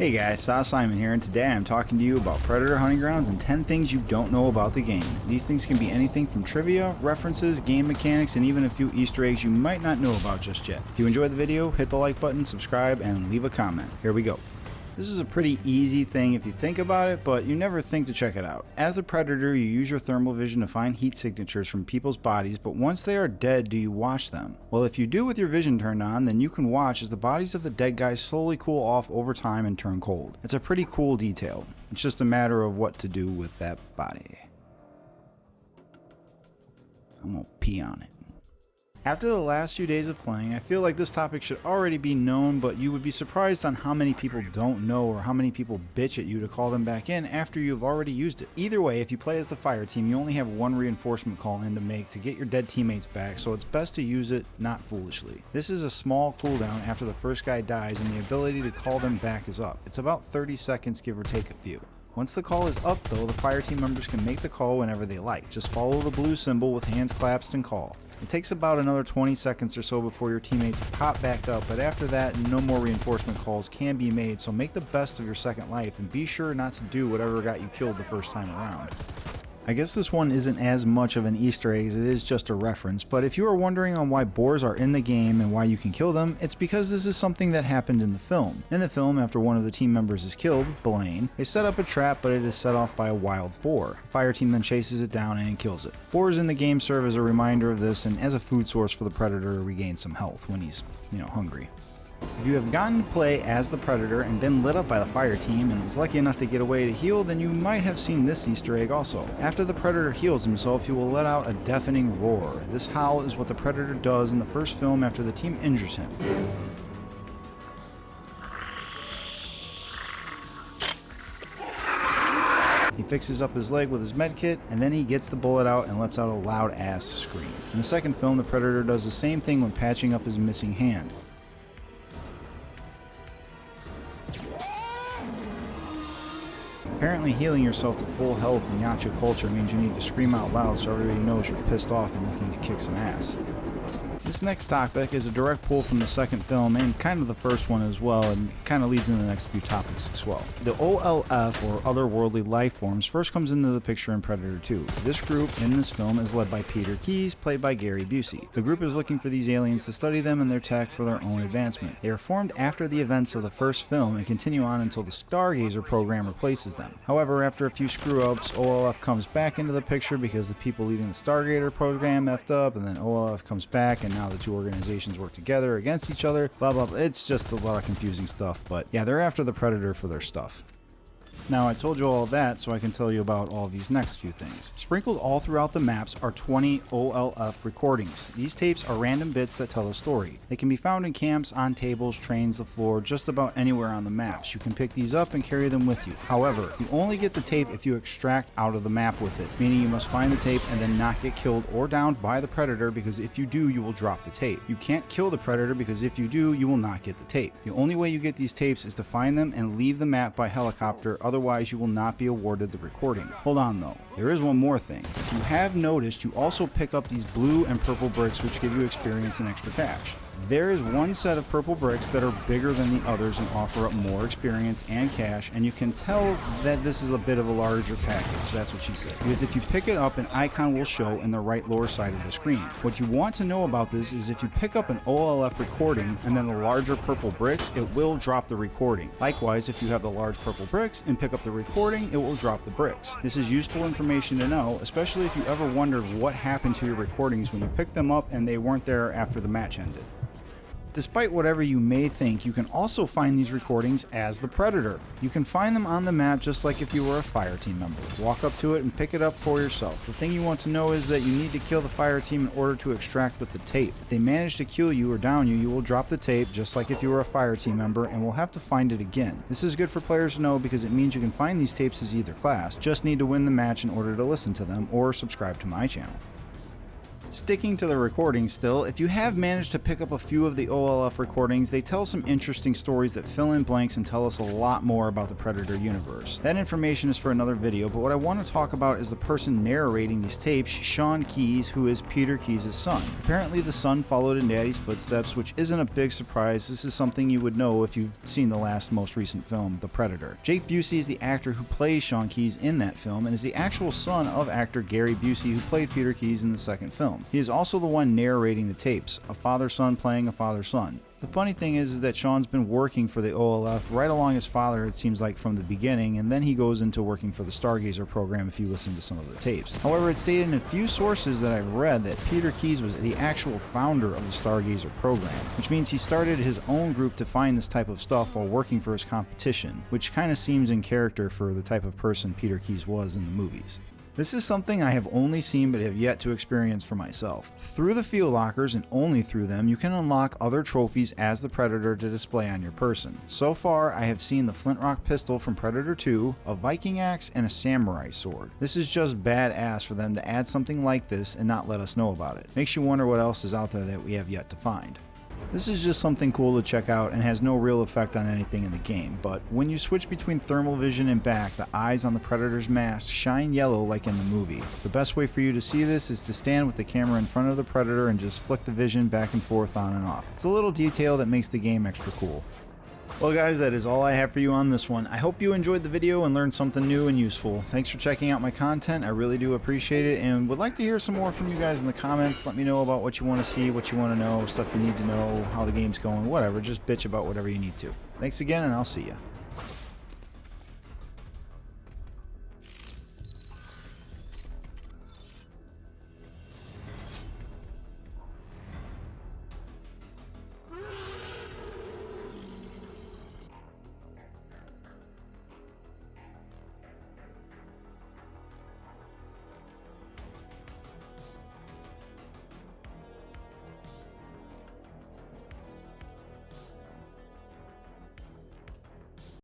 Hey guys, Sahsimon here, and today I'm talking to you about predator hunting grounds and 10 things you don't know about the game. These things can be anything from trivia, references, game mechanics, and even a few Easter eggs you might not know about just yet. If you enjoyed the video, hit the like button, subscribe, and leave a comment. Here we go. This is a pretty easy thing if you think about it, but you never think to check it out. As a predator, you use your thermal vision to find heat signatures from people's bodies, but once they are dead, do you watch them? Well, if you do with your vision turned on, then you can watch as the bodies of the dead guys slowly cool off over time and turn cold. It's a pretty cool detail. It's just a matter of what to do with that body. I'm gonna pee on it. After the last few days of playing, I feel like this topic should already be known, but you would be surprised on how many people don't know or how many people bitch at you to call them back in after you've already used it. Either way, if you play as the fire team, you only have one reinforcement call in to make to get your dead teammates back, so it's best to use it not foolishly. This is a small cooldown after the first guy dies, and the ability to call them back is up. It's about 30 seconds, give or take a few. Once the call is up though, the fire team members can make the call whenever they like. Just follow the blue symbol with hands clasped and call. It takes about another 20 seconds or so before your teammates pop back up, but after that, no more reinforcement calls can be made, so make the best of your second life and be sure not to do whatever got you killed the first time around. I guess this one isn't as much of an Easter egg as it is just a reference, but if you are wondering on why boars are in the game and why you can kill them, it's because this is something that happened in the film. In the film, after one of the team members is killed, Blaine, they set up a trap, but it is set off by a wild boar. The fire team then chases it down and kills it. Boars in the game serve as a reminder of this and as a food source for the predator to regain some health when he's, hungry. If you have gotten to play as the predator and been lit up by the fire team and was lucky enough to get away to heal, then you might have seen this Easter egg also. After the predator heals himself, he will let out a deafening roar. This howl is what the predator does in the first film after the team injures him. He fixes up his leg with his medkit, and then he gets the bullet out and lets out a loud ass scream. In the second film, the predator does the same thing when patching up his missing hand. Apparently healing yourself to full health in Yacha culture means you need to scream out loud so everybody knows you're pissed off and looking to kick some ass. This next topic is a direct pull from the second film and kind of the first one as well, and kind of leads into the next few topics as well. The OLF, or otherworldly life forms, first comes into the picture in Predator 2. This group in this film is led by Peter Keyes, played by Gary Busey. The group is looking for these aliens to study them and their tech for their own advancement. They are formed after the events of the first film and continue on until the Stargazer program replaces them. However, after a few screw-ups, OLF comes back into the picture because the people leading the Stargazer program effed up, and then OLF comes back, and now the two organizations work together against each other, blah blah blah. It's just a lot of confusing stuff, but yeah, they're after the Predator for their stuff. Now, I told you all that so I can tell you about all these next few things. Sprinkled all throughout the maps are 20 OLF recordings. These tapes are random bits that tell a story. They can be found in camps, on tables, trains, the floor, just about anywhere on the maps. You can pick these up and carry them with you. However, you only get the tape if you extract out of the map with it, meaning you must find the tape and then not get killed or downed by the Predator, because if you do, you will drop the tape. You can't kill the Predator because if you do, you will not get the tape. The only way you get these tapes is to find them and leave the map by helicopter, otherwise you will not be awarded the recording. Hold on though, there is one more thing. If you have noticed, you also pick up these blue and purple bricks which give you experience and extra cash. There is one set of purple bricks that are bigger than the others and offer up more experience and cash, and you can tell that this is a bit of a larger package. That's what she said. Because if you pick it up, an icon will show in the right lower side of the screen. What you want to know about this is if you pick up an OLF recording and then the larger purple bricks, it will drop the recording. Likewise, if you have the large purple bricks and pick up the recording, it will drop the bricks. This is useful information to know, especially if you ever wondered what happened to your recordings when you picked them up and they weren't there after the match ended. Despite whatever you may think, you can also find these recordings as the Predator. You can find them on the map just like if you were a fire team member. Walk up to it and pick it up for yourself. The thing you want to know is that you need to kill the fire team in order to extract with the tape. If they manage to kill you or down you, you will drop the tape just like if you were a fire team member and will have to find it again. This is good for players to know because it means you can find these tapes as either class, just need to win the match in order to listen to them or subscribe to my channel. Sticking to the recordings still, if you have managed to pick up a few of the OLF recordings, they tell some interesting stories that fill in blanks and tell us a lot more about the Predator universe. That information is for another video, but what I want to talk about is the person narrating these tapes, Sean Keyes, who is Peter Keyes' son. Apparently the son followed in Daddy's footsteps, which isn't a big surprise. This is something you would know if you've seen the most recent film, The Predator. Jake Busey is the actor who plays Sean Keyes in that film and is the actual son of actor Gary Busey, who played Peter Keyes in the second film. He is also the one narrating the tapes, a father-son playing a father-son. The funny thing is that Sean's been working for the OLF right along his father, it seems like, from the beginning, and then he goes into working for the Stargazer program if you listen to some of the tapes. However, it's stated in a few sources that I've read that Peter Keyes was the actual founder of the Stargazer program, which means he started his own group to find this type of stuff while working for his competition, which kind of seems in character for the type of person Peter Keyes was in the movies. This is something I have only seen but have yet to experience for myself. Through the field lockers, and only through them, you can unlock other trophies as the Predator to display on your person. So far, I have seen the Flintlock pistol from Predator 2, a Viking axe, and a samurai sword. This is just badass for them to add something like this and not let us know about it. Makes you wonder what else is out there that we have yet to find. This is just something cool to check out and has no real effect on anything in the game, but when you switch between thermal vision and back, the eyes on the Predator's mask shine yellow like in the movie. The best way for you to see this is to stand with the camera in front of the Predator and just flick the vision back and forth on and off. It's a little detail that makes the game extra cool. Well guys, that is all I have for you on this one. I hope you enjoyed the video and learned something new and useful. Thanks for checking out my content. I really do appreciate it and would like to hear some more from you guys in the comments. Let me know about what you want to see, what you want to know, stuff you need to know, how the game's going, whatever. Just bitch about whatever you need to. Thanks again and I'll see ya.